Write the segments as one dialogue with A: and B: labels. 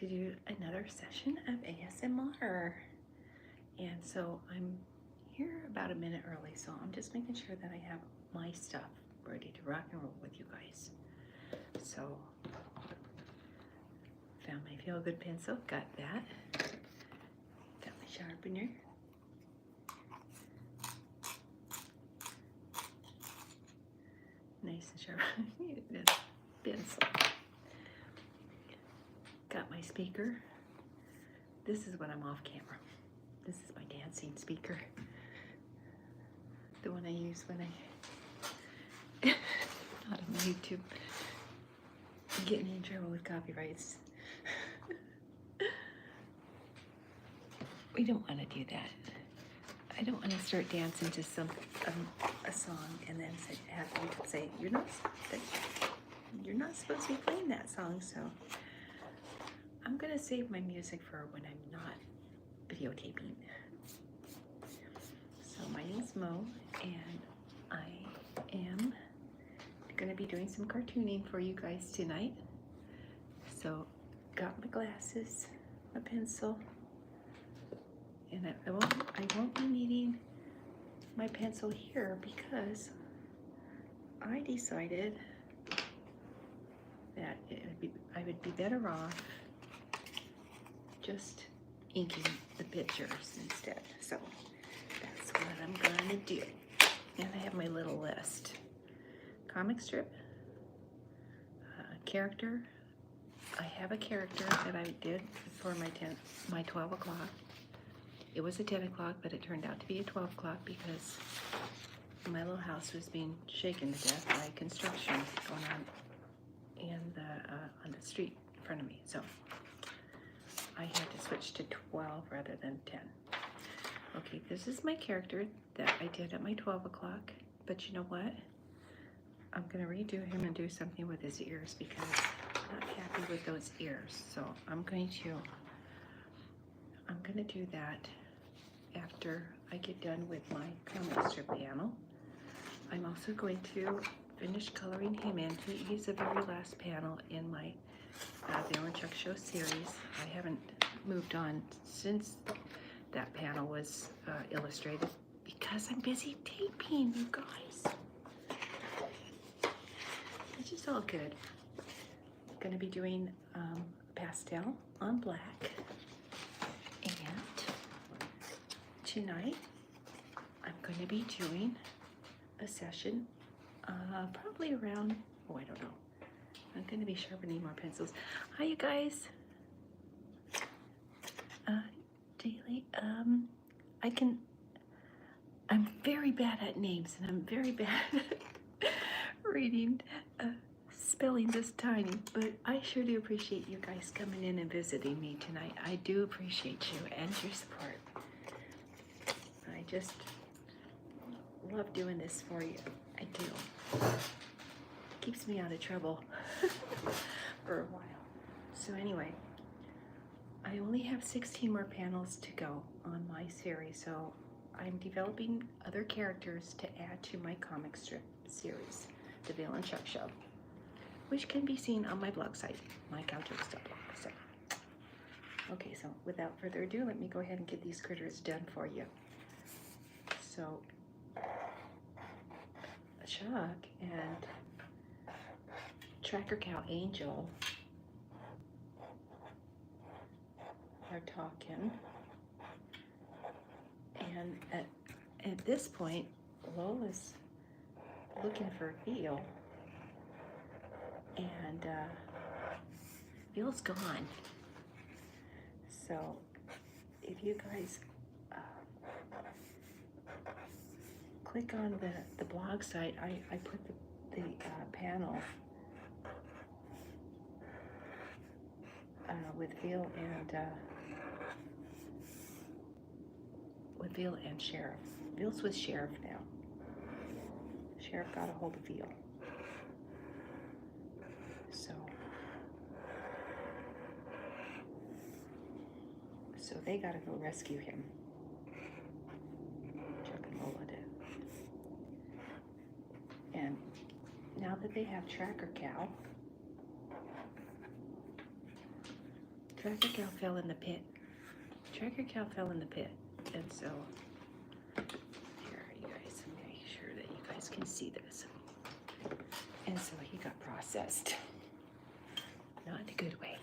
A: to do another session of ASMR. And so I'm here about a minute early, so I'm just making sure that I have my stuff ready to rock and roll with you guys. So, found my Feel Good pencil, got that. Got my sharpener. Nice and sharp. Pencil. Got my speaker. This is when I'm off camera. This is my dancing speaker. The one I use when I not on YouTube. I'm getting in trouble with copyrights. We don't want to do that. I don't want to start dancing to a song and then have people say you're not supposed to be playing that song. So I'm gonna save my music for when I'm not videotaping. So my name's Mo, and I am gonna be doing some cartooning for you guys tonight. So got my glasses, my pencil, and I won't be needing my pencil here because I decided that I would be better off just inking the pictures instead. So that's what I'm gonna do. And I have my little list. Comic strip, character. I have a character that I did for my 12 o'clock. It was a 10 o'clock, but it turned out to be a 12 o'clock because my little house was being shaken to death by construction going on on the street in front of me. So I had to switch to 12 rather than 10. Okay, this is my character that I did at my 12 o'clock, but you know what? I'm gonna redo him and do something with his ears because I'm not happy with those ears. So I'm gonna do that after I get done with my comic strip panel. I'm also going to finish coloring him in. He's the very last panel in my Veal and Chuck Show series. I haven't moved on since that panel was illustrated because I'm busy taping, you guys. Which is all good. I'm going to be doing pastel on black. And tonight I'm going to be doing a session probably around, I don't know. I'm going to be sharpening more pencils. Hi, you guys. Daily, I'm very bad at names, and I'm very bad at reading spelling this tiny, but I sure do appreciate you guys coming in and visiting me tonight. I do appreciate you and your support. I just love doing this for you. I do. Keeps me out of trouble for a while. So anyway, I only have 16 more panels to go on my series, so I'm developing other characters to add to my comic strip series, The Veal and Chuck Show, which can be seen on my blog site, mycowjokes.blog. So, okay, so without further ado, let me go ahead and get these critters done for you. So, Chuck and Tracker Cow Angel are talking, and at this point, Lola's looking for Veal, and Veal's gone. So if you guys click on the blog site, I put the panel with Veal and Sheriff. Veal's with Sheriff now. Sheriff got a hold of Veal. So they gotta go rescue him. Chuck and Lola did. And now that they have Tracker Cow, Tracker cow fell in the pit. Tracker cow fell in the pit. And so, here, you guys, make sure that you guys can see this. And so he got processed. Not in a good way.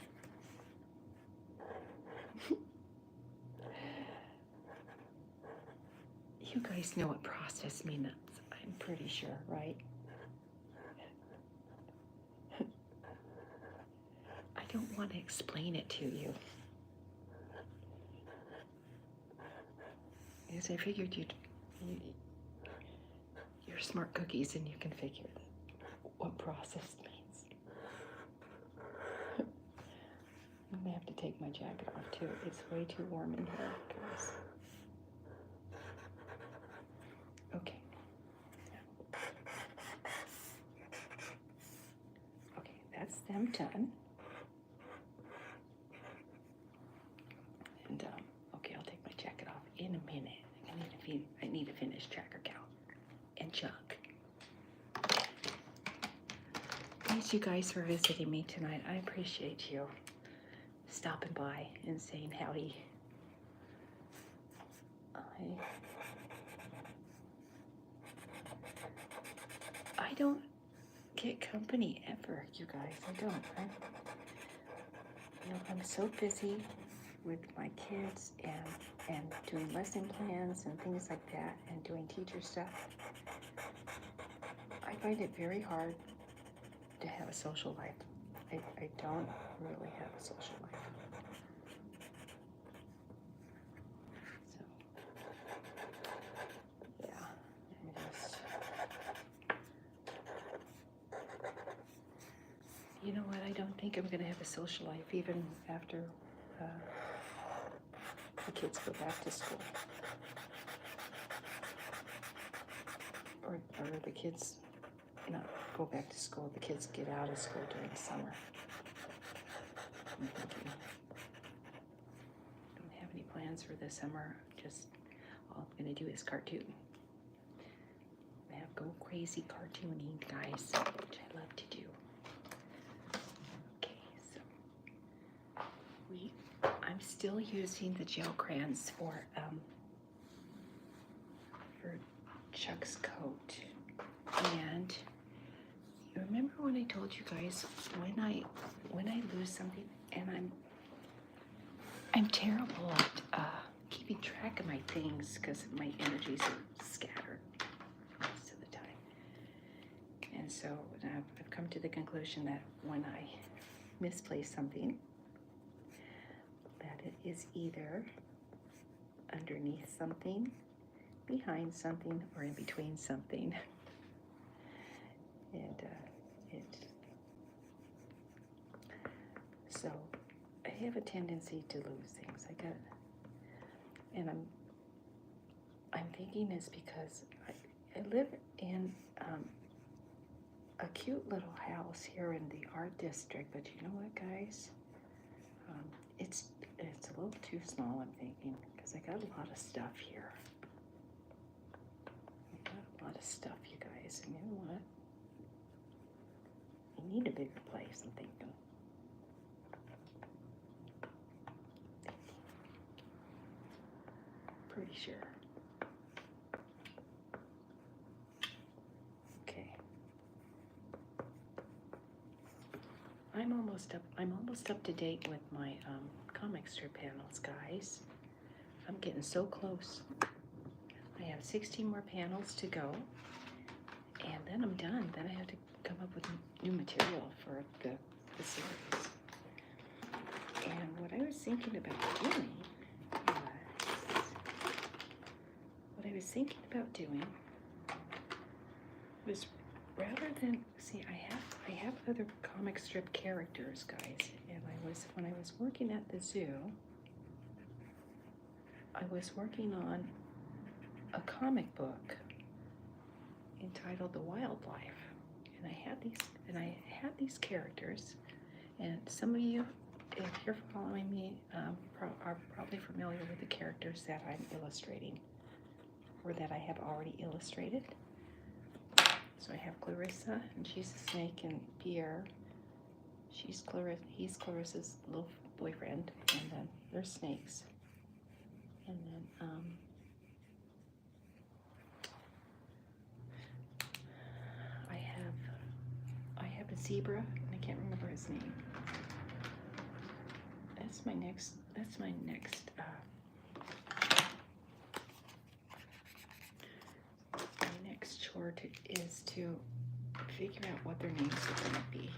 A: You guys know what processed means, I'm pretty sure, right? I don't want to explain it to you. Because I figured you're smart cookies and you can figure what processed means. I'm gonna have to take my jacket off too. It's way too warm in here, guys. Okay. Okay, that's them done. And okay, I'll take my jacket off in a minute. I need to finish Tracker Cow and Chuck. Thanks you guys for visiting me tonight. I appreciate you stopping by and saying howdy. I don't get company ever, you guys. I don't. I'm so busy with my kids and doing lesson plans and things like that and doing teacher stuff. I find it very hard to have a social life. I don't really have a social life. So, yeah, I'm just, you know what, I don't think I'm going to have a social life even after the kids go back to school. Or the kids not go back to school, the kids get out of school during the summer. I'm thinking, I don't have any plans for the summer, just all I'm gonna do is cartoon. Go crazy cartooning, guys, which I love to do. Okay, so I'm still using the gel crayons for Chuck's coat. And you remember when I told you guys when I lose something, and I'm terrible at keeping track of my things because my energies are scattered most of the time. And so I've come to the conclusion that when I misplace something, that it is either underneath something, behind something, or in between something. And so I have a tendency to lose things. And I'm thinking it's because I live in a cute little house here in the art district, but you know what, guys? It's a little too small, I'm thinking, because I got a lot of stuff here. I got a lot of stuff, you guys, and you know what? I need a bigger place, I'm thinking. Pretty sure. Okay. I'm almost up to date with my comic strip panels, guys. I'm getting so close. I have 16 more panels to go, and then I'm done. Then I have to come up with new material for the series. And what I was thinking about doing was rather than see, I have other comic strip characters, guys, and when I was working at the zoo, I was working on a comic book entitled The Wildlife, and I had these characters, and some of you, if you're following me, are probably familiar with the characters that I'm illustrating, or that I have already illustrated. So I have Clarissa, and she's a snake, and Pierre, he's Clarissa's little boyfriend, and then there's snakes, and then I have a zebra, and I can't remember his name. That's my next chore is to figure out what their names are going to be.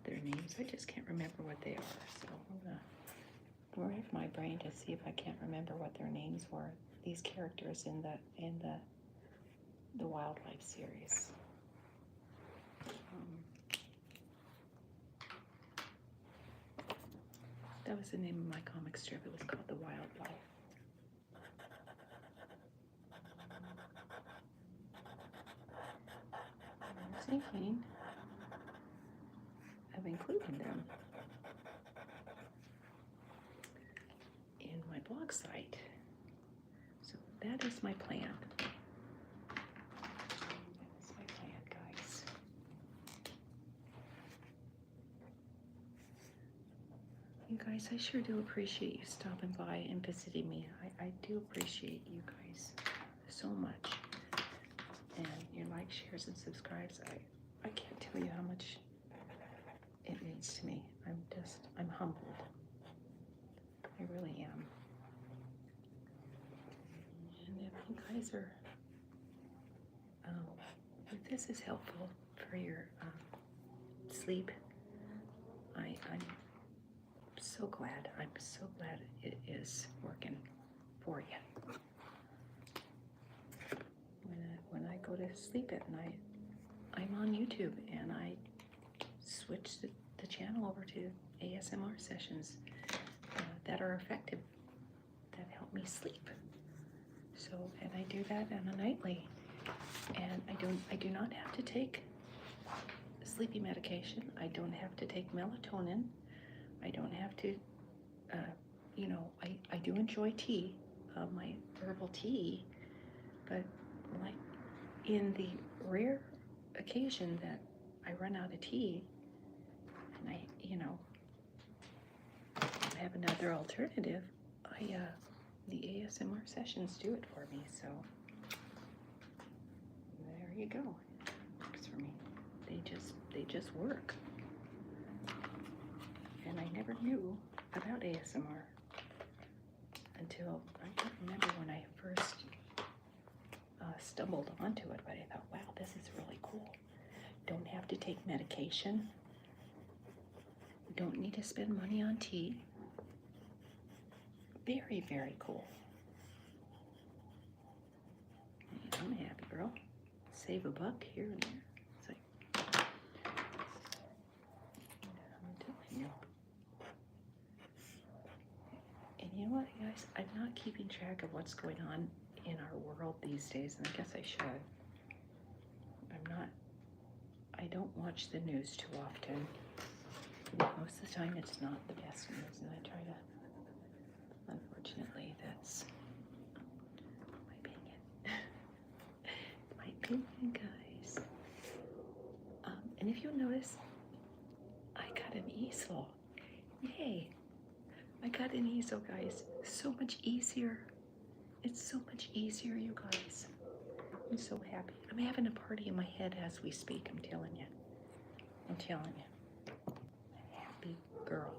A: Their names, I just can't remember what they are, so I'm gonna rack my brain to see if I can't remember what their names were, these characters in the wildlife series. That was the name of my comic strip. It was called The Wildlife. I was thinking of including them in my blog site. So that is my plan. That is my plan, guys. You guys, I sure do appreciate you stopping by and visiting me. I do appreciate you guys so much. And your likes, shares, and subscribes. I can't tell you how much it means to me. I'm humbled. I really am. And if you guys are, if this is helpful for your sleep, I'm so glad. I'm so glad it is working for you. When I go to sleep at night, I'm on YouTube, and I switch the channel over to ASMR sessions that are effective, that help me sleep. So, and I do that on a nightly, and I do not have to take sleepy medication. I don't have to take melatonin. I don't have to, I do enjoy tea, my herbal tea, but like in the rare occasion that I run out of tea, and I have another alternative, the ASMR sessions do it for me, so there you go. It works for me. They just work. And I never knew about ASMR until, I can't remember when I first stumbled onto it, but I thought, wow, this is really cool. Don't have to take medication. Don't need to spend money on tea. Very, very cool. I'm a happy girl. Save a buck here and there. It's like, I'm telling you. And you know what, guys? I'm not keeping track of what's going on in our world these days, and I guess I should. I don't watch the news too often. Most of the time it's not the best news, and I try to, unfortunately, that's my opinion. My opinion, guys. And if you'll notice, I got an easel. Yay! I got an easel, guys. So much easier. It's so much easier, you guys. I'm so happy. I'm having a party in my head as we speak, I'm telling you. I'm telling you. Happy girl.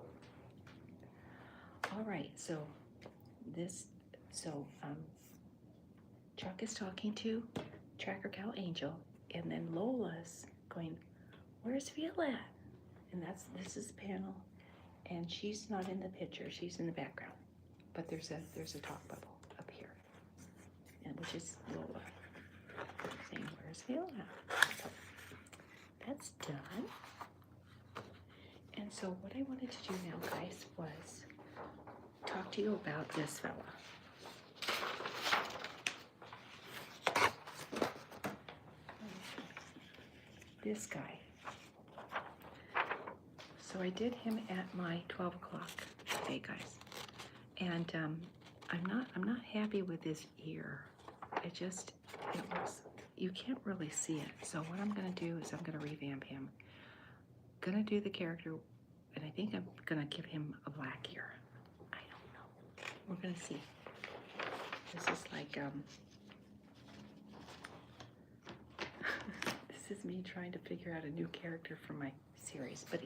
A: All right, so Chuck is talking to Tracker Cow Angel, and then Lola's going, where's veal at? And this is the panel, and she's not in the picture, she's in the background. But there's a talk bubble up here, and which is Lola saying, where's veal at? So that's done. And so what I wanted to do now, guys, was talk to you about this fella. This guy. So I did him at my 12 o'clock today, guys. And I'm not happy with his ear. It looks you can't really see it. So what I'm gonna do is I'm gonna revamp him. Gonna do the character, and I think I'm gonna give him a black ear. I don't know. We're gonna see. This is like this is me trying to figure out a new character for my series, but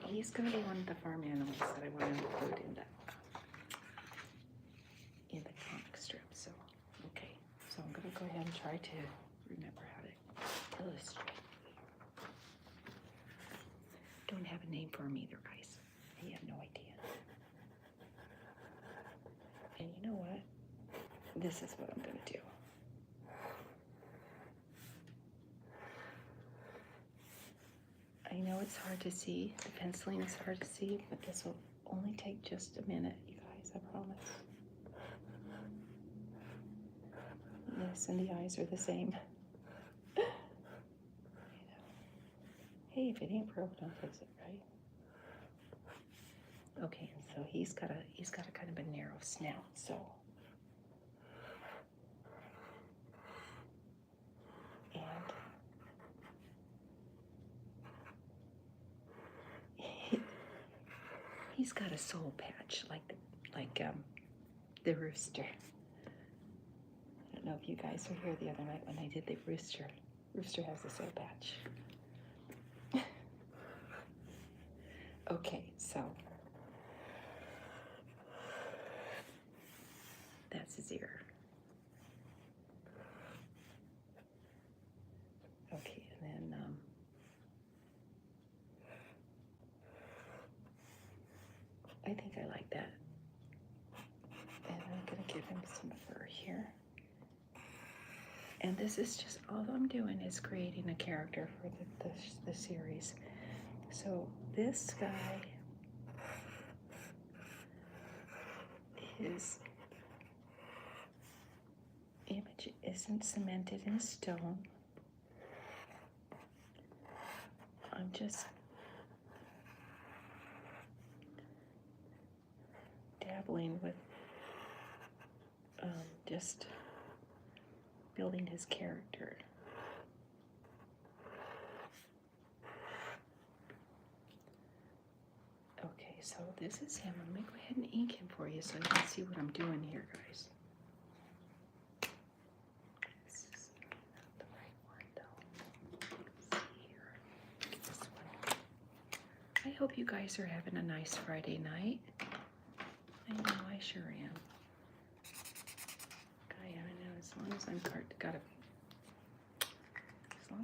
A: he's gonna be one of the farm animals that I want to include in the comic strip. So okay, so I'm gonna go ahead and try to remember how to illustrate. Don't have a name for him either, guys. I have no idea. And you know what? This is what I'm gonna do. I know it's hard to see. The penciling is hard to see, but this will only take just a minute, you guys, I promise. This and the eyes are the same. Hey, if it ain't broke, don't fix it, right? Okay, so he's got a kind of a narrow snout, so and he's got a soul patch like the rooster. I don't know if you guys were here the other night when I did the rooster. Rooster has a soul patch. Okay, so that's his ear. Okay, and then I think I like that. And I'm gonna give him some fur here. And this is just, all I'm doing is creating a character for the series. So this guy, his image isn't cemented in stone. I'm just dabbling with just building his character. Okay, so this is him. Let me go ahead and ink him for you so you can see what I'm doing here, guys. This is not the right one, though. Let's see here. Get this one. I hope you guys are having a nice Friday night. I know I sure am. I know, as long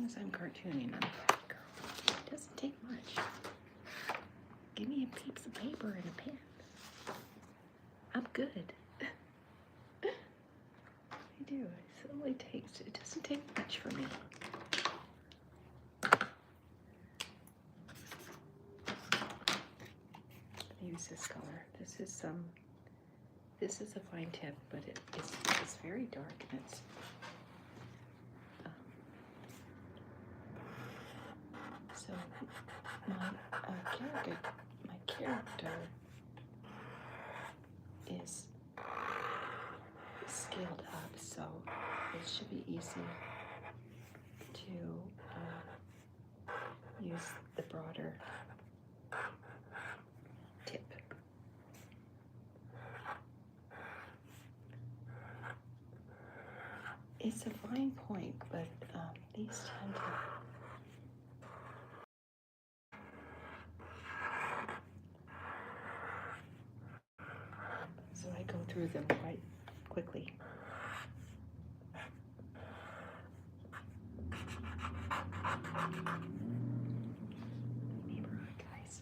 A: as I'm cartooning, I'm a bad girl. It doesn't take much. Give me a piece of paper and a pen. I'm good. I do. It doesn't take much for me. Use this color. This is a fine tip, but it's very dark, and it's so my character is scaled up, so it should be easy to use the broader tip. It's a fine point, but these tend to so I go through them quite quickly. Neighborhood, guys.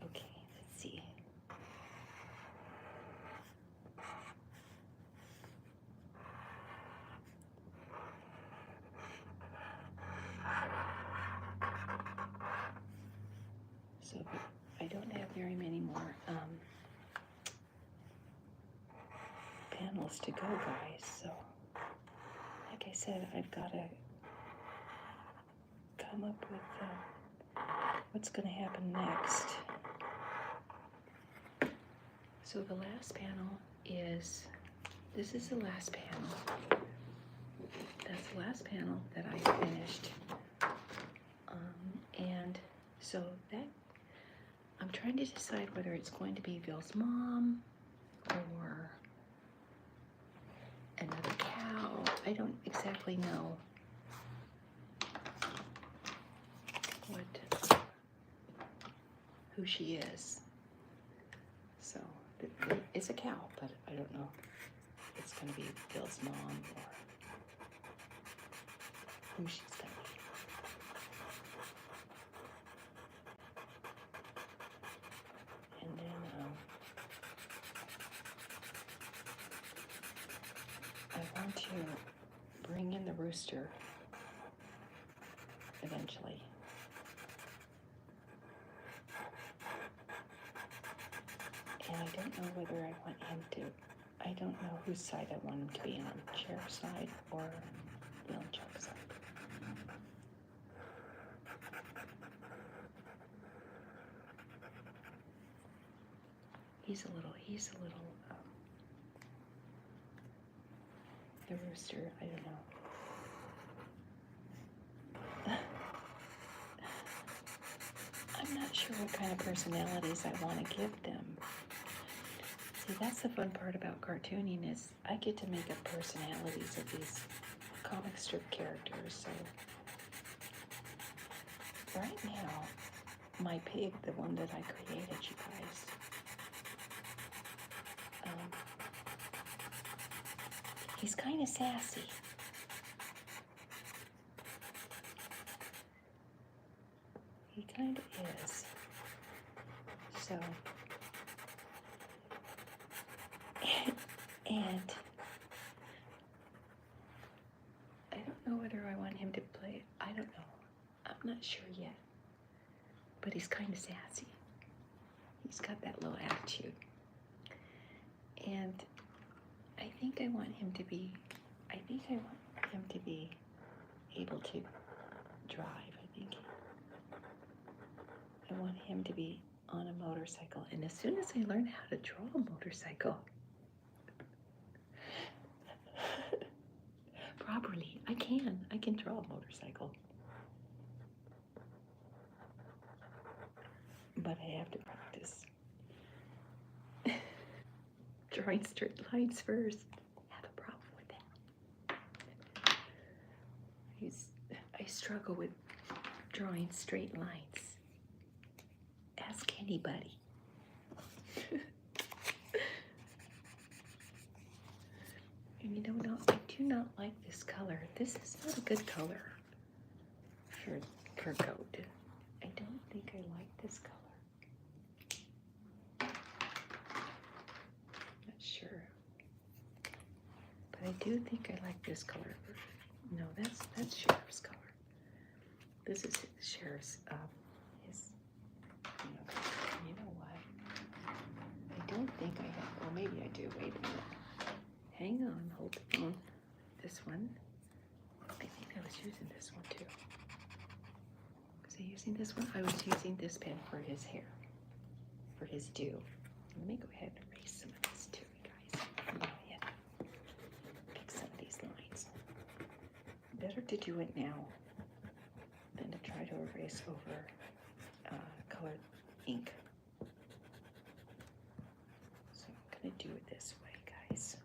A: Okay, let's see. So I don't have very many more panels to go, guys. So, like I said, I've got to come up with what's going to happen next. So the last panel is, this is the last panel. That's the last panel that I finished. And so that, I'm trying to decide whether it's going to be Veal's mom or another cow. I don't exactly know who she is. So it's a cow, but I don't know if it's going to be Veal's mom or who she's going to be. And then I want to bring in the rooster eventually. And I don't know whether I want him to, I don't know whose side I want him to be on, Sheriff's side or Veal and Chuck's side. He's a little, the rooster, I don't know. I'm not sure what kind of personalities I want to give them. See, that's the fun part about cartooning is I get to make up personalities of these comic strip characters. So right now, my pig, the one that I created, you guys, he's kind of sassy. He kind of is. So, and I don't know whether I want him to play, I don't know. I'm not sure yet. But he's kind of sassy. He's got that little attitude. And I think I want him to be, able to drive. I want him to be on a motorcycle. And as soon as I learn how to draw a motorcycle properly, I can draw a motorcycle. But I have to practice. Drawing straight lines first. I have a problem with that. I struggle with drawing straight lines. Ask anybody. And you know, I do not like this color. This is not a good color for goat. I don't think I like this color. Not sure. But I do think I like this color. No, that's Sheriff's color. This is Sheriff's, his, you know what? I don't think I have, well, maybe I do. Wait a minute. Hang on, hold on. This one, I think I was using this one too. Was I using this one? I was using this pen for his hair, for his do. Let me go ahead and erase some of this too, you guys. Go ahead. Pick some of these lines. Better to do it now than to try to erase over colored ink. So I'm gonna do it this way, guys.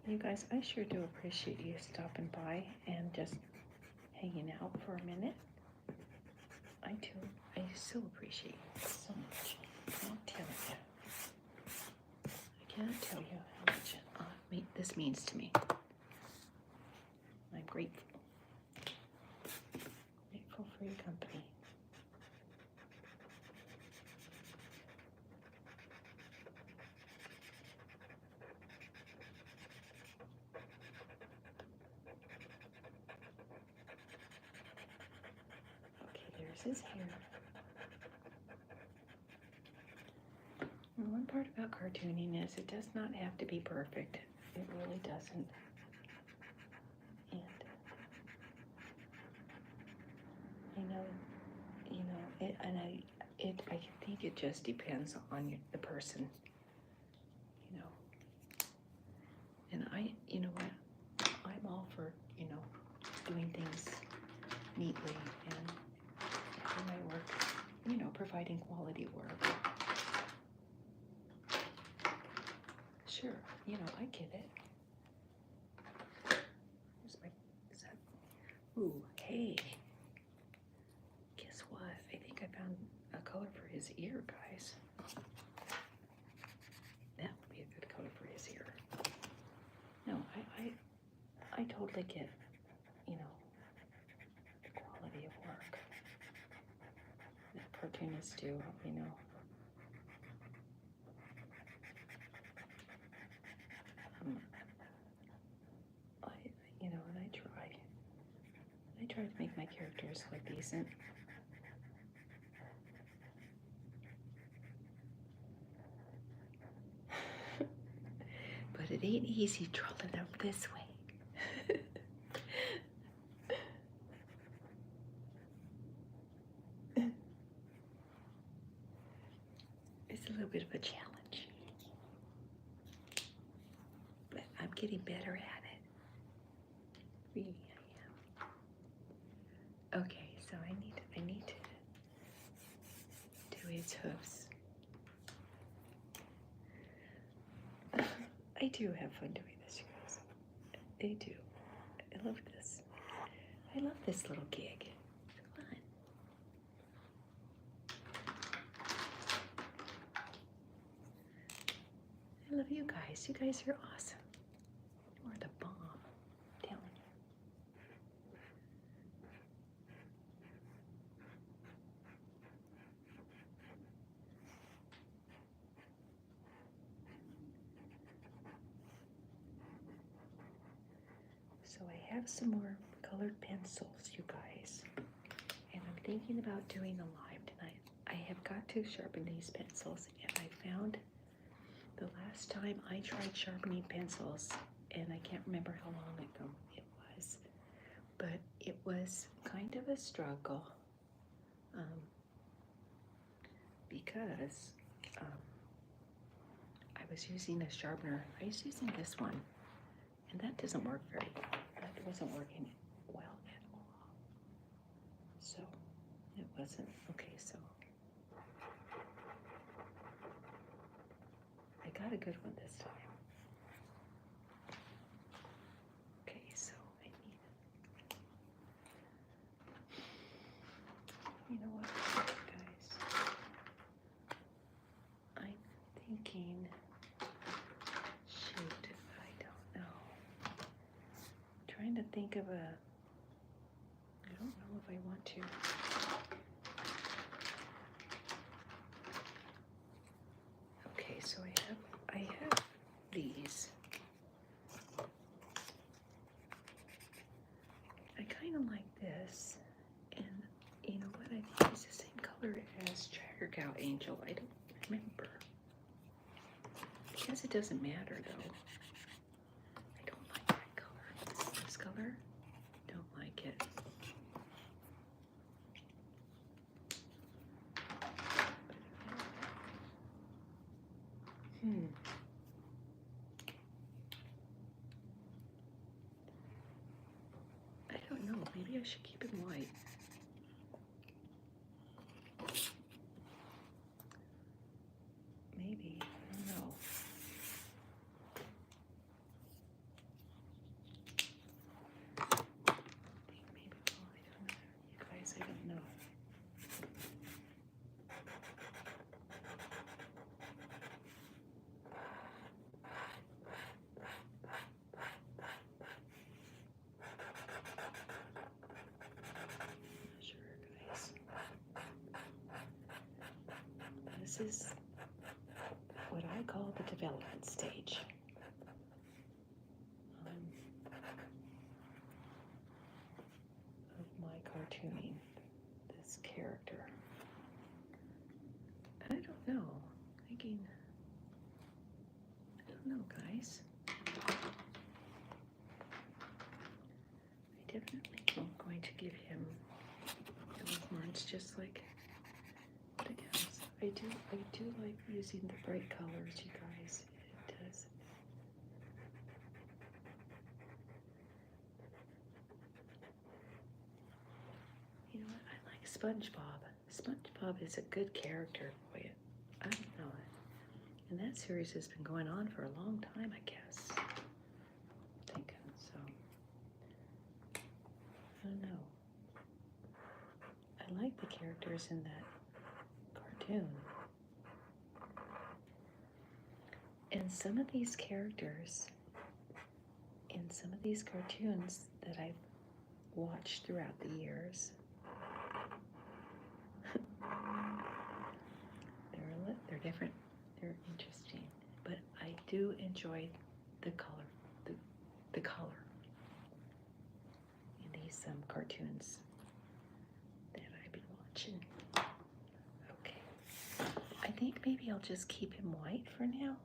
A: You guys, I sure do appreciate you stopping by and just hanging out for a minute. I do. I so appreciate it so much. I can't tell you. I cannot tell you how much this means to me. I'm grateful. Grateful for your company. Okay, there's his hair. And one part about cartooning is it does not have to be perfect. It really doesn't. And I think it just depends on the person, you know. And you know what, I'm all for, doing things neatly and in my work, providing quality work. Sure, I get it. Ooh, hey. Guess what? I think I found a color for his ear, guys. That would be a good color for his ear. No, I totally get, the quality of work that cartoonists do, and I try to make my characters look decent. But it ain't easy trolling up this way. It's a little bit of a challenge, but I'm getting better at it. Really, I am. Okay, so I need to do his hooves. I do have fun doing this, you guys. I do. I love this. I love this little gig. It's fun. I love you guys. You guys are awesome. You are the bomb. I'm telling you. So I have some more colored pencils, you guys. And I'm thinking about doing a live tonight. I have got to sharpen these pencils, and I found the last time I tried sharpening pencils, and I can't remember how long ago it was, but it was kind of a struggle because I was using a sharpener. I was using this one, and that doesn't work very well. That wasn't working well at all. So it wasn't okay. So I got a good one this time. Okay, so I need, you know what, guys? I'm thinking, shoot, I don't know. I'm trying to think of I don't know if I want to. Okay, so I have these. I kind of like this, and you know what? I think it's the same color as Trigger Angel. I don't remember. I guess it doesn't matter though. I don't like that color. This color, don't like it. I don't know. Maybe I should keep it white. Maybe. I don't know. I think maybe. Oh, I don't know. You guys, I don't know. This is what I call the development stage of my cartooning this character. I don't know. Thinking, I don't know, guys. I definitely am going to give him those horns just like the guy. I do like using the bright colors, you guys. It does. You know what? I like SpongeBob. SpongeBob is a good character. Boy, I don't know. And that series has been going on for a long time, I guess. Thinking so. I don't know. I like the characters in that cartoon. And some of these characters in some of these cartoons that I've watched throughout the years, they're different, they're interesting, but I do enjoy the color, the color in these cartoons that I've been watching. Okay, I think maybe I'll just keep him white for now.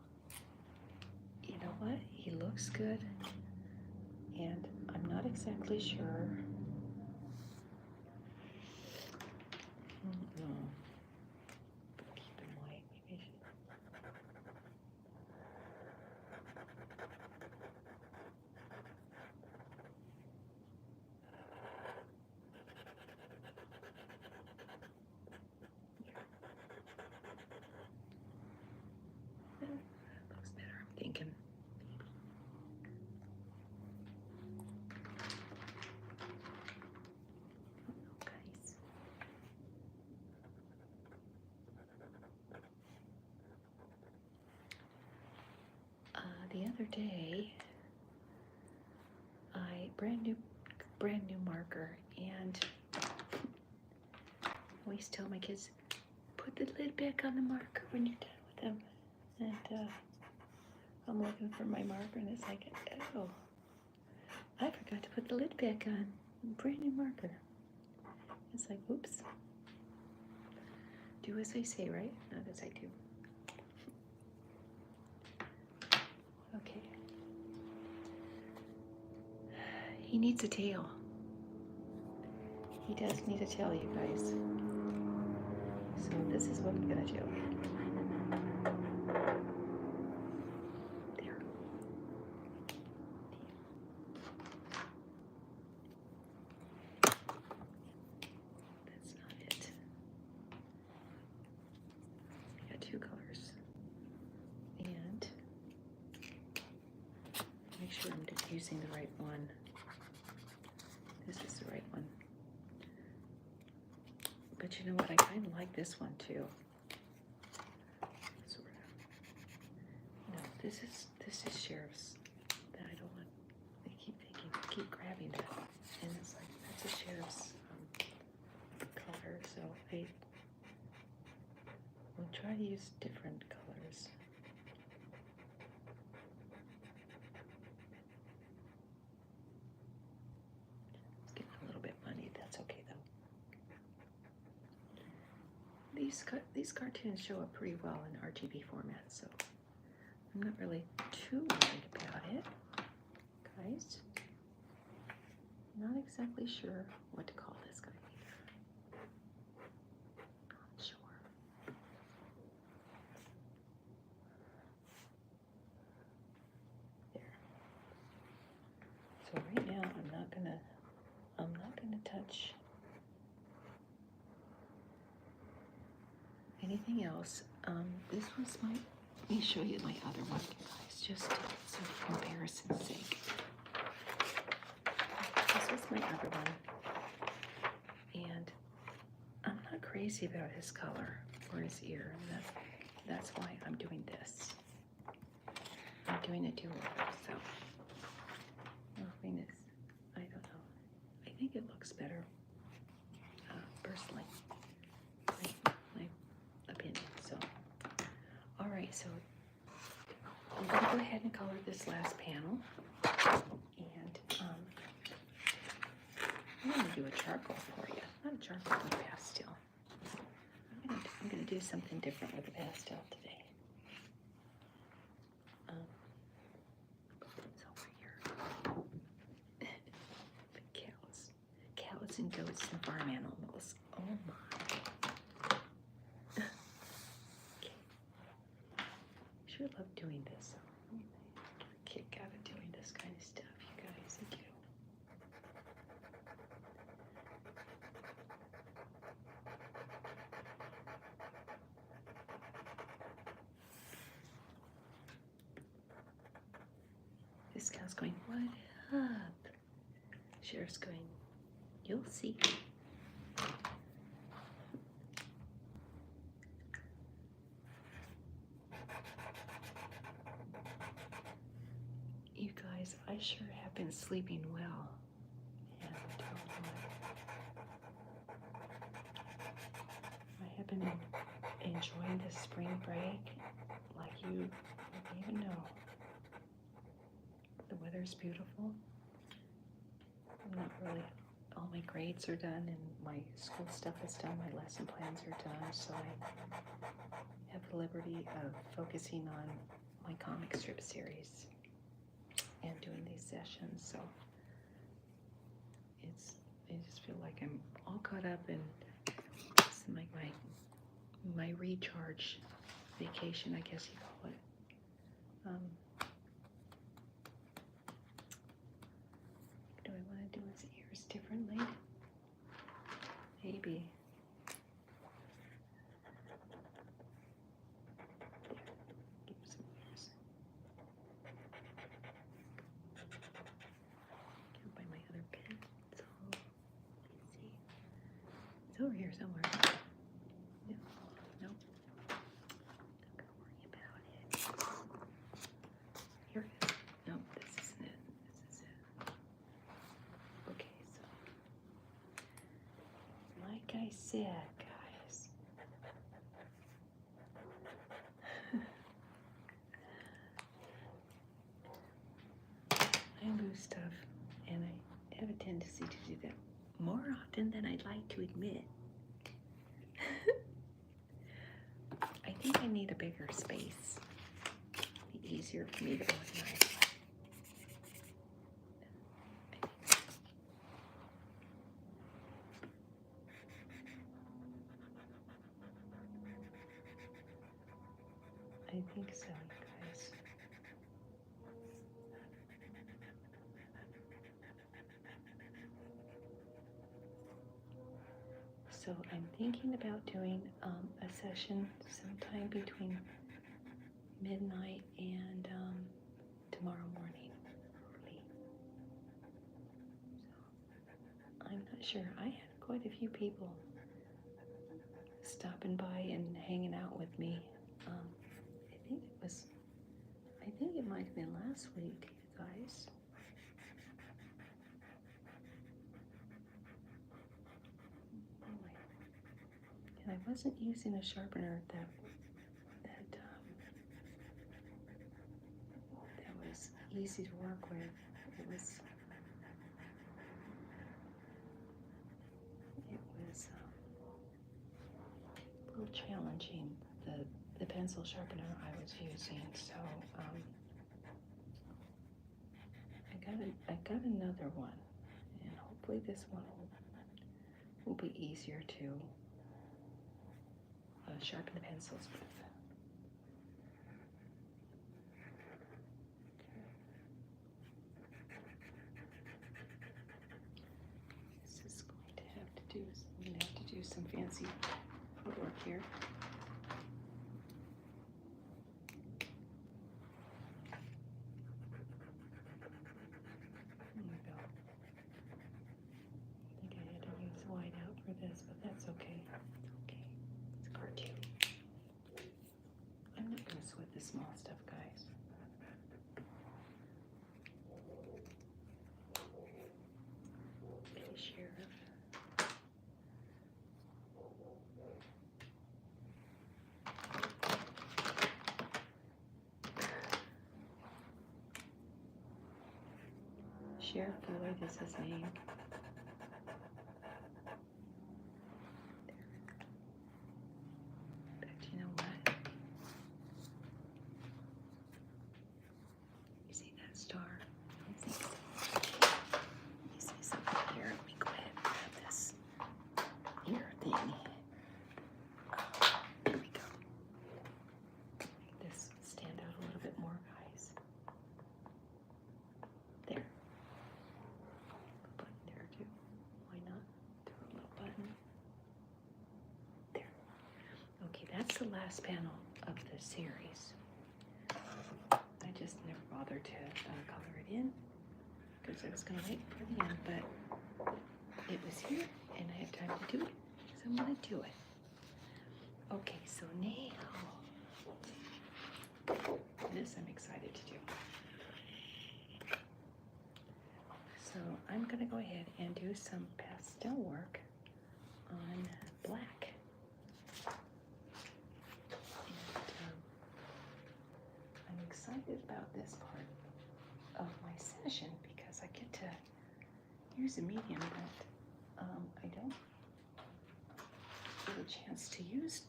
A: You know what? He looks good, and I'm not exactly sure. Keep him white. Maybe I should. That looks better, I'm thinking. The other day, I brand new marker, and I always tell my kids, put the lid back on the marker when you're done with them. And I'm looking for my marker, and it's like, oh, I forgot to put the lid back on. Brand new marker. It's like, oops. Do as I say, right? Not as I do. Okay. He needs a tail. He does need a tail, you guys. So this is what I'm gonna do. There. That's not it. I got two colors. And make sure I'm using the right one. This is the right one. But you know what? I kind of like this one too. Sort of. No, this is Sheriff's that I don't want. I keep grabbing it, and it's like that's a Sheriff's color. So I will try to use different colors. It's getting a little bit muddy. That's okay though. These cartoons show up pretty well in RGB format, so I'm not really too worried about it, guys. Not exactly sure what to call this guy either. Not sure. There. So right now I'm not gonna touch anything else. This was let me show you my other one, guys, just for comparison's sake. This was my other one, and I'm not crazy about his color or his ear, and that's why I'm doing this. I'm doing a do-over, so moving this, I don't know. I think it looks better, personally. My opinion. So, all right. So I'm gonna go ahead and color this last panel, and I'm gonna do a charcoal for you. Not a charcoal, but a pastel. I'm gonna do something different with the pastel today. It's over here. The cows and goats and farm animals. Oh my. love doing this. I get a kick out of doing this kind of stuff, you guys. I do. This cow's going, what up? Sheriff's going, you'll see. You guys, I sure have been sleeping well. And I have been enjoying this spring break like you don't even know. The weather's beautiful. I'm not really, all my grades are done and my school stuff is done, my lesson plans are done, so I have the liberty of focusing on my comic strip series and doing these sessions. So I just feel like I'm all caught up, and it's like my recharge vacation, I guess you call it. Do I want to do his ears differently? Maybe. There, give him some ears. Can't find my other pen. Let's see. It's over here somewhere. Yeah. Nope. Not gonna worry about it. Here it is. Nope, this isn't it. This is it. Okay, so like I said, guys, I lose stuff, and I have a tendency to do that more often than I'd like to admit. I think I need a bigger space. It'd be easier for me to organize. I think so, guys. So I'm thinking about doing a session sometime between midnight and tomorrow morning early. So I'm not sure. I had quite a few people stopping by and hanging out with me. I think it might have been last week, you guys. And I wasn't using a sharpener that was easy to work with. It was a little challenging, the pencil sharpener I was using. So I got another one, and hopefully this one will be easier to sharpen the pencils with. This is going to have to do. I'm going to have to do some fancy footwork here. This, but that's okay. Okay, it's a cartoon. I'm not going to sweat the small stuff, guys. Okay, Sheriff. Sheriff Bullard is his name. the last panel of the series. I just never bothered to color it in because I was going to wait for the end, but it was here and I had time to do it, so I'm going to do it. Okay, so now, this I'm excited to do. So I'm going to go ahead and do some pastel work on black. And I'm excited about this part of my session because I get to use a medium that I don't get a chance to use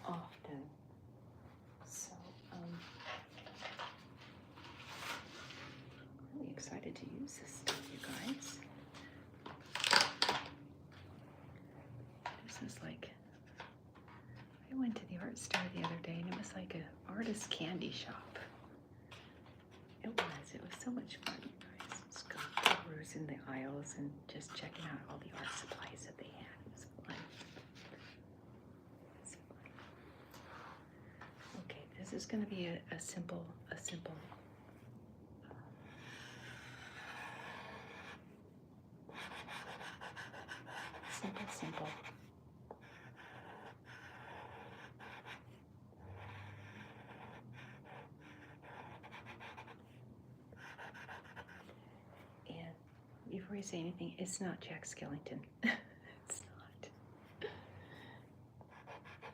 A: often. So I'm really excited to use this stuff, you guys. This is like, I went to the art store the other day and it was like an artist candy shop. It was so much fun, you guys. Just go perusing the aisles and just checking out all the art supplies that they had. It was fun. Okay, this is going to be a simple, simple. And before you say anything, it's not Jack Skellington. It's not.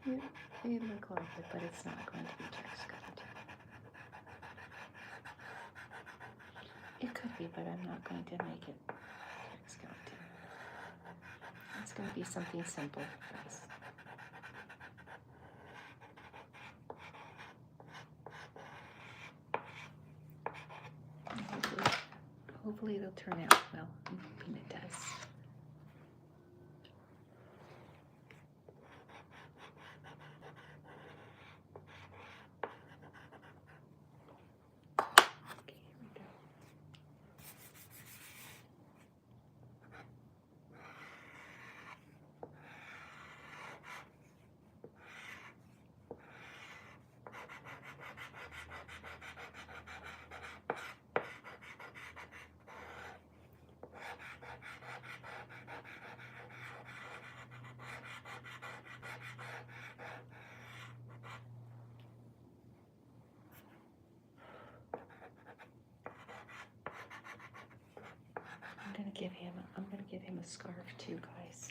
A: It may look like it, but it's not going to be Jack Skellington. It could be, but I'm not going to make it Jack Skellington. It's going to be something simple, guys. Hopefully it'll turn out well. I'm hoping it does. Okay, here we go. I'm gonna give him a scarf too, guys.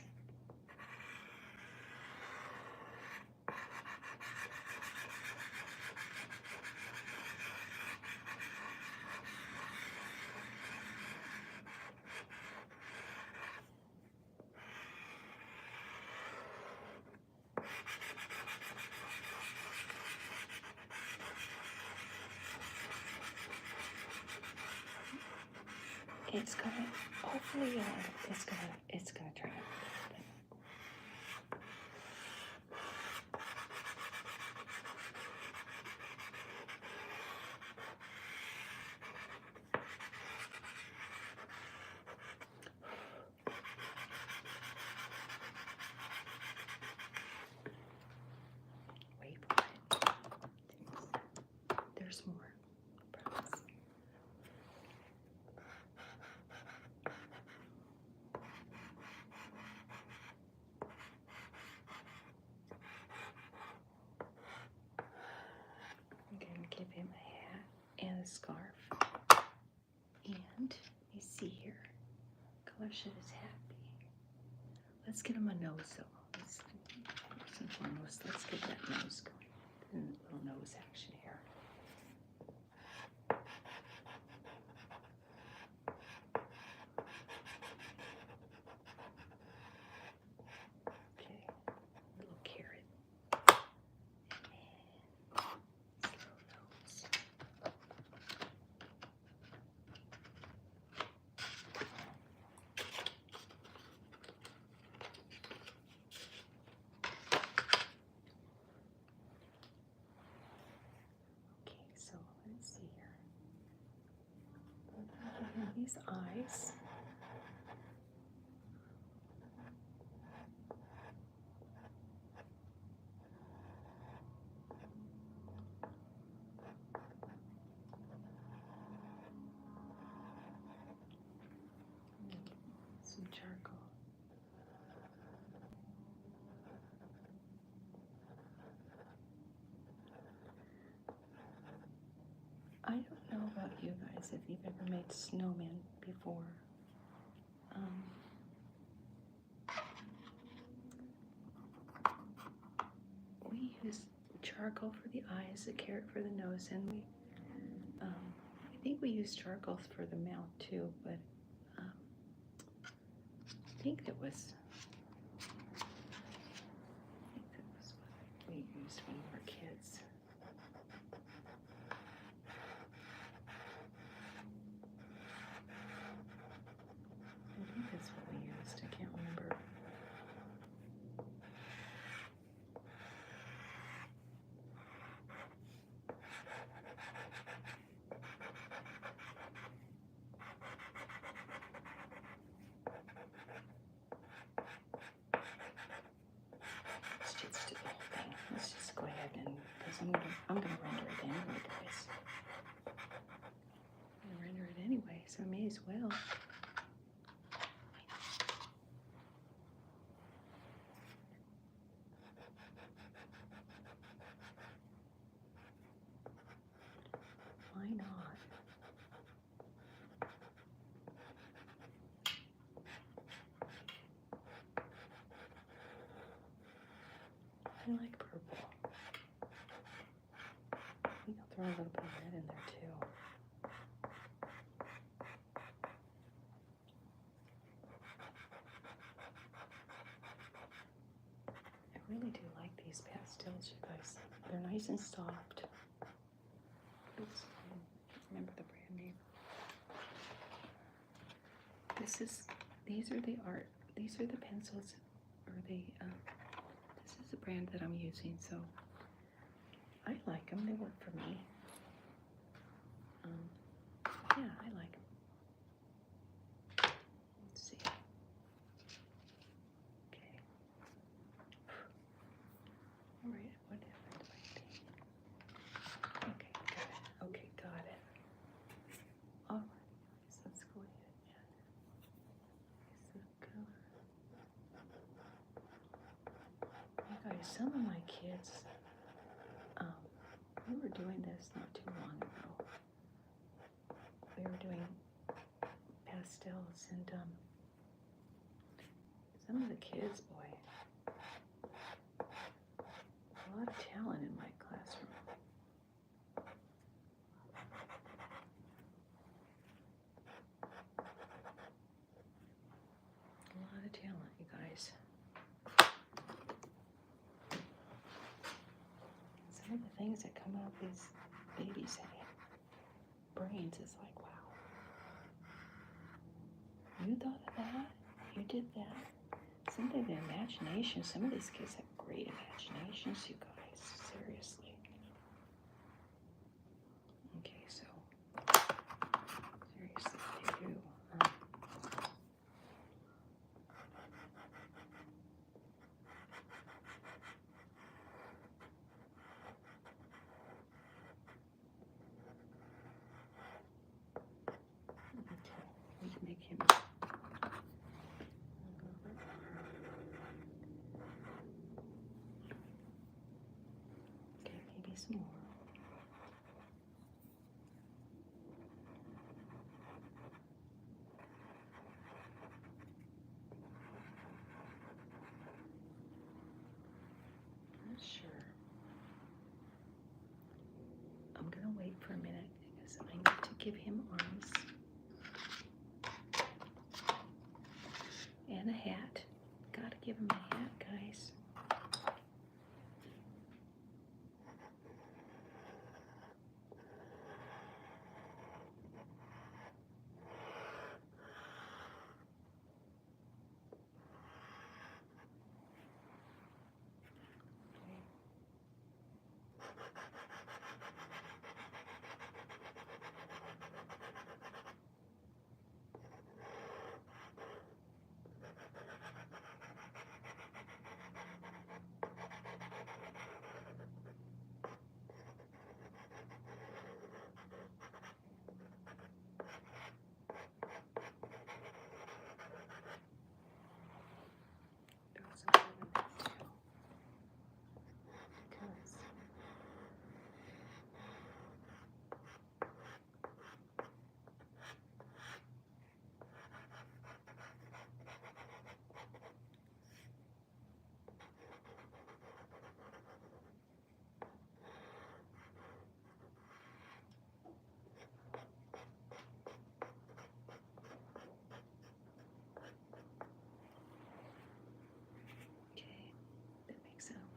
A: It's gonna, hopefully, it's gonna turn out. Wait for it. There's more. I promise. I'm going to give him a hat and a scarf. And you see here, what color should his hat be? Let's get him a nose though. First and foremost, let's get that nose going. And a little nose action here. Okay, little carrot. These eyes. some charcoal. I don't know about you guys if you've ever made snowmen before. We use charcoal for the eyes, a carrot for the nose, and I think we use charcoal for the mouth too, but I think that was what we used when we were kids. I think that's what we used. I can't remember. Let's just do the whole thing. Let's just go ahead and, because I'm gonna render it anyway, guys. I'm gonna render it anyway, so I may as well. Why not? I like purple. I think I'll throw a little bit of red in there too. I really do like these pastels, you guys. They're nice and soft. Oops, I can't remember the brand name. These are the pencils, or this is the brand that I'm using, so I like them. They work for me. Yeah, I like them. Let's see. Okay. All right, what happened to my thing? Okay, got it. Okay, got it. All right, so let's go ahead and use the color. You guys, some of my kids, we were doing this not too long ago. We were doing pastels, and some of the kids, boy, a lot of talent in my classroom. A lot of talent, you guys. Some of the things that come out of these babies' brains is like, wow. You thought of that? You did that? Some of the imagination, some of these kids have great imaginations, you guys. Seriously. Okay, so seriously, they do. We can make him. Okay, maybe some more. Not sure. I'm gonna wait for a minute because I need to give him arms and a hat. Gotta give him a hat, guys.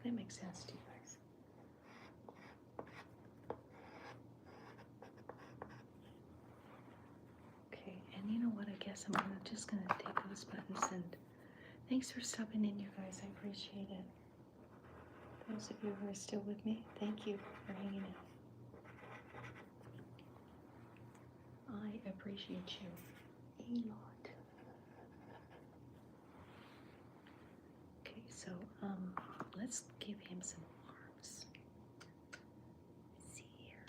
A: That makes sense to you guys. Okay, and you know what? I guess I'm just gonna take those buttons, and thanks for stopping in, you guys. I appreciate it. Those of you who are still with me, thank you for hanging out. I appreciate you a lot. Okay, so let's give him some arms. Let's see here.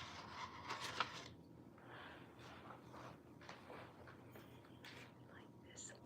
A: Like this one.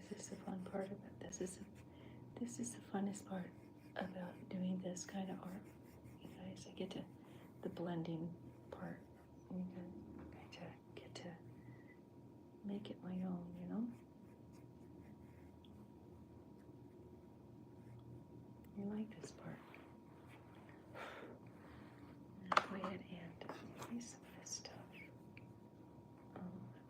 A: This is the fun part of it. This is the funnest part about doing this kind of art. You guys, I get to the blending part. I get to make it my own, you know? You like this part. Now go ahead and erase some of this stuff.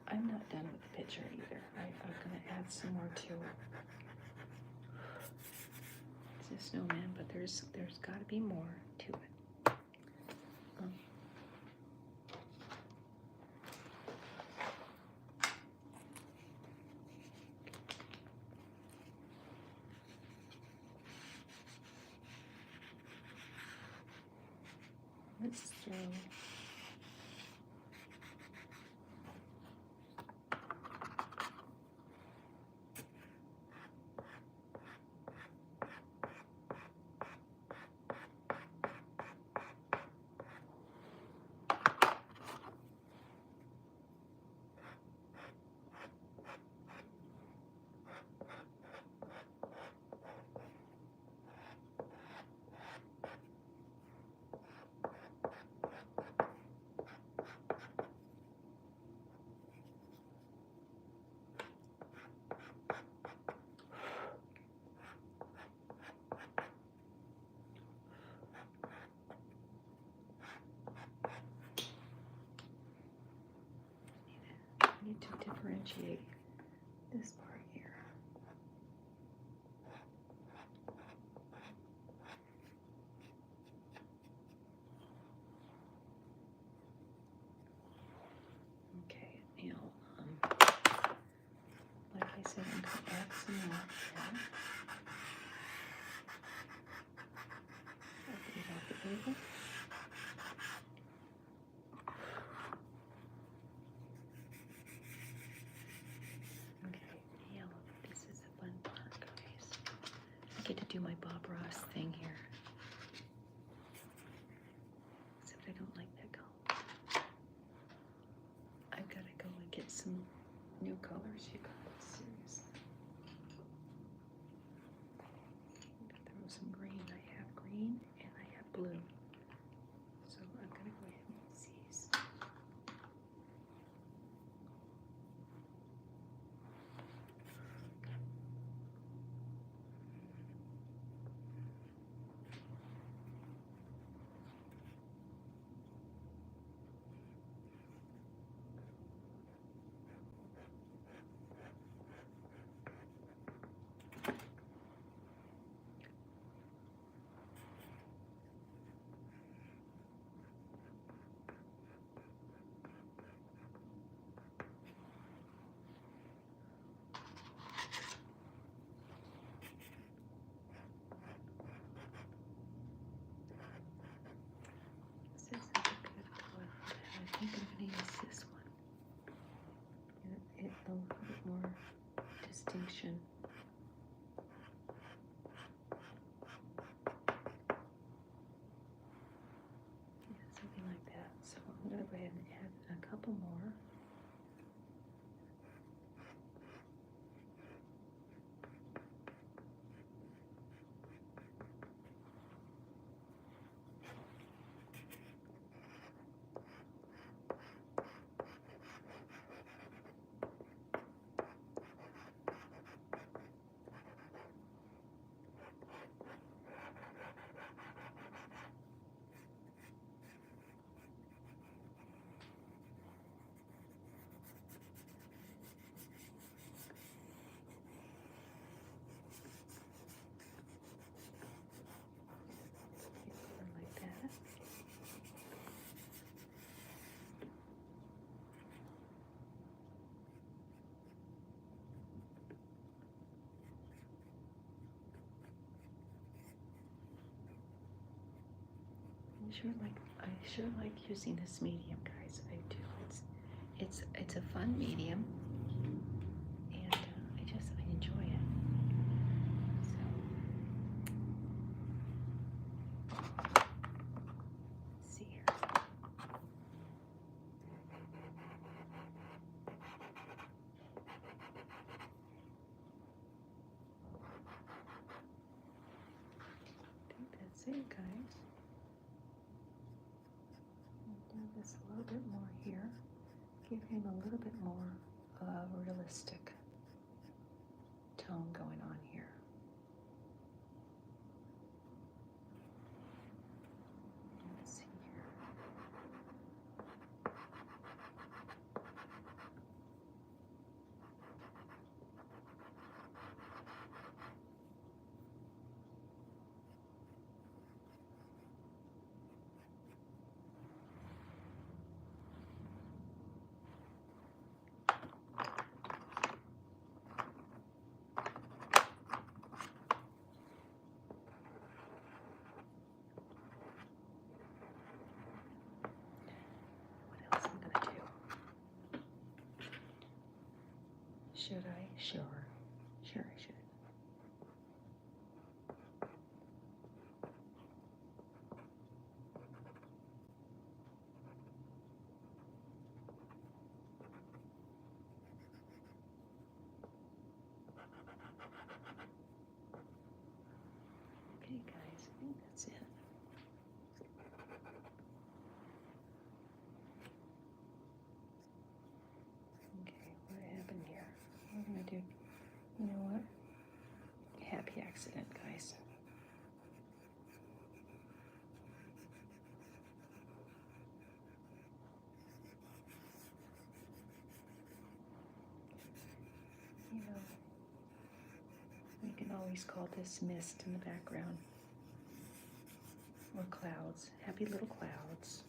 A: I'm not done with the picture either. I'm going to add some more to it. It's a snowman, but there's got to be more to it. Let's throw need to differentiate this part here. Okay, now, like I said, I'm going to add some more here. I'll put it off the table. Get to do my Bob Ross thing here. Except I don't like that color. I've got to go and get some new colors, you guys. Seriously. I'm going to throw some green. I have green and I have blue. So I'm going to go ahead and use these. a little bit more distinction. Yeah, something like that. So I'm going to go ahead and add a couple more. Like that. I sure like using this medium, guys. I do. It's a fun medium, and I enjoy it. So let's see here. I think that's it, guys. I'll do this a little bit more here. Give him a little bit more realistic tone going on here. Let's see here. What else I'm gonna do? Should I? Sure I should. Okay, guys, I think that's it. Okay, what happened here? We're gonna do, you know what? Happy accident, guys. You know, we can always call this mist in the background. Or clouds. Happy little clouds.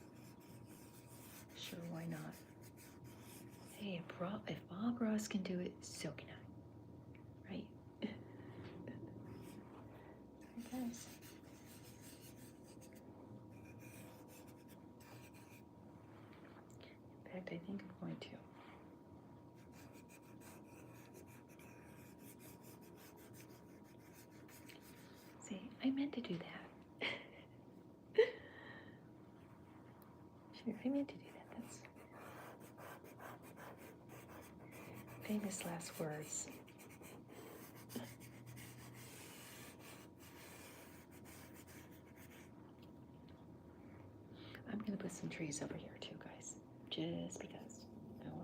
A: Sure, why not? Hey, if Bob Ross can do it, so can I. Right? Sorry, guys. In fact, I think I'm going to. See, I meant to do that. Sure, I meant to do that. That's famous last words. I'm gonna put some trees over here too, guys. Just because I wanna.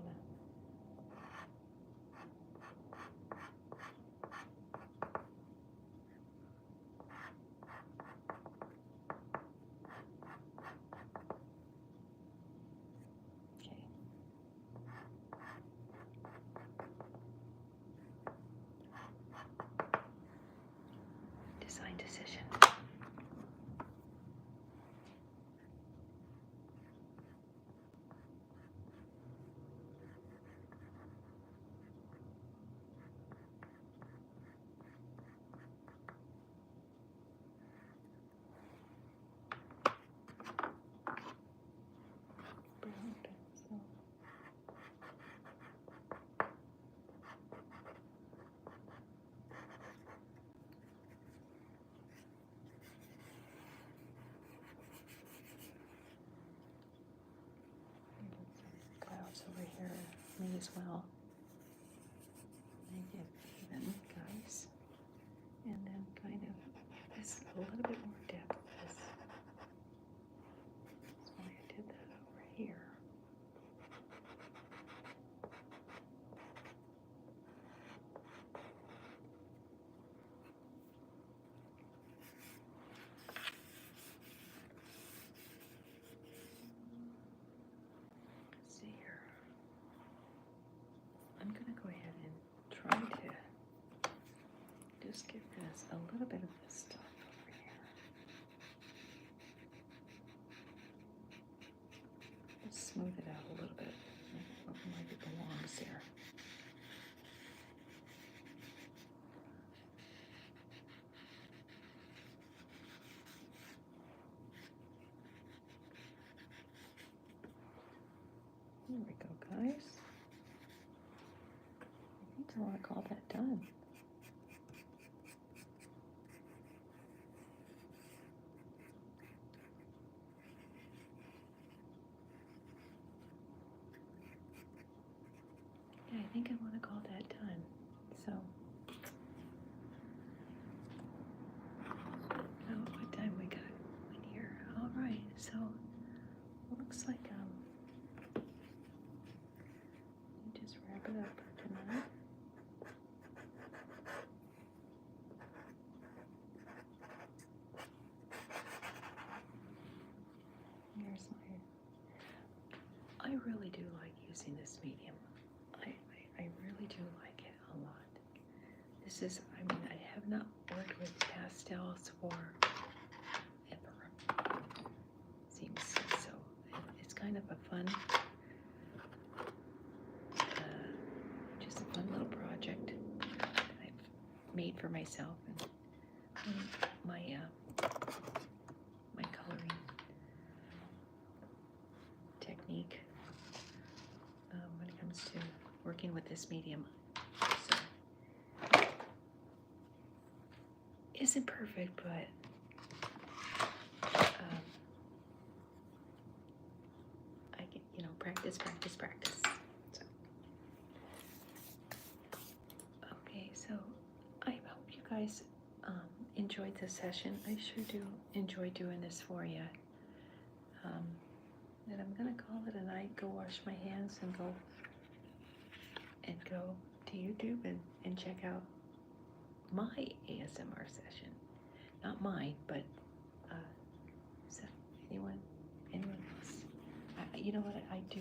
A: as well. I get even, guys. And then kind of this a little bit more depth. That's why I did that over here. Let's see here. I'm going to go ahead and try to just give this a little bit of this stuff over here. Just smooth it out a little bit. Like it belongs there. There we go, guys. I think I want to call that done. Yeah, I think I want to call that done. So, oh, what time we got in here? All right, so looks like just wrap it up for tonight. Here's my. I really do like using this medium. I really do like it a lot. This is, I mean, I have not worked with pastels for ever. Seems so. It's kind of a fun, just a fun little project that I've made for myself and my my coloring technique when it comes to working with this medium. So, isn't perfect, but I can, practice. So, okay, so I hope you guys enjoyed this session. I sure do enjoy doing this for you. And I'm gonna call it a night. Go wash my hands and go to YouTube and check out my ASMR session. Not mine, but so anyone else. You know what? I do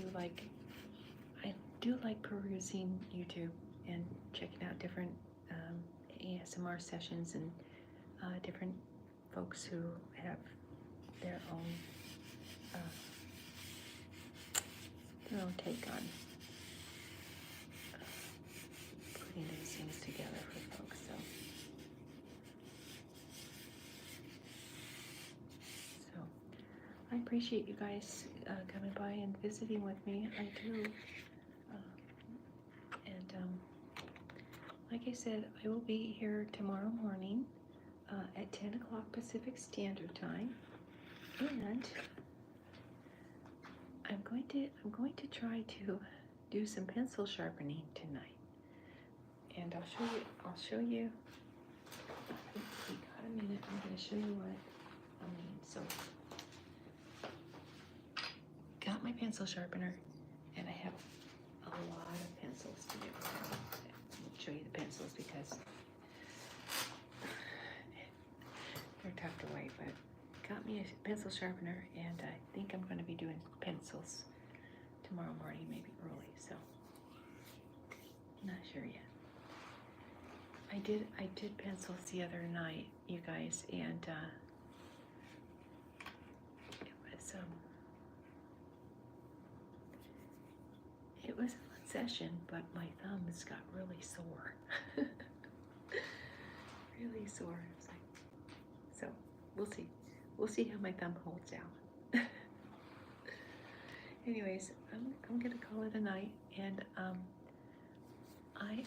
A: like perusing YouTube and checking out different ASMR sessions and different folks who have their own take on putting these things together for folks. So I appreciate you guys coming by and visiting with me. I do. Like I said, I will be here tomorrow morning at 10 o'clock Pacific Standard Time, and I'm going to try to do some pencil sharpening tonight, and I'll show you. If we got a minute, I'm going to show you what I mean. So, got my pencil sharpener, and I have a lot of pencils to do. I'll show you the pencils because they're tucked away, but got me a pencil sharpener, and I think I'm going to be doing pencils tomorrow morning, maybe early, so not sure yet. I did pencils the other night, you guys, and it was a fun session, but my thumbs got really sore. Really sore. So we'll see how my thumb holds out. Anyways, I'm gonna call it a night, and I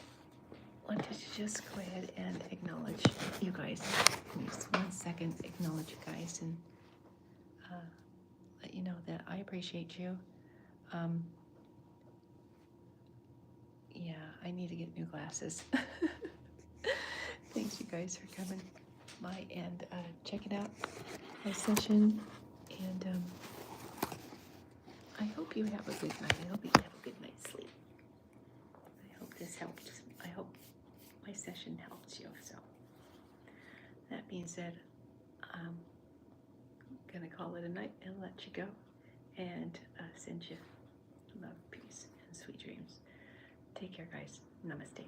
A: wanted to just go ahead and acknowledge you guys. Just 1 second, acknowledge you guys and let you know that I appreciate you. I need to get new glasses. Thanks you guys for coming by and checking out my session. And I hope you have a good night. I hope you have a good night's sleep. I hope this helped. I hope my session helped you. So that being said, I'm gonna call it a night and let you go, and send you love, peace, and sweet dreams. Take care, guys. Namaste.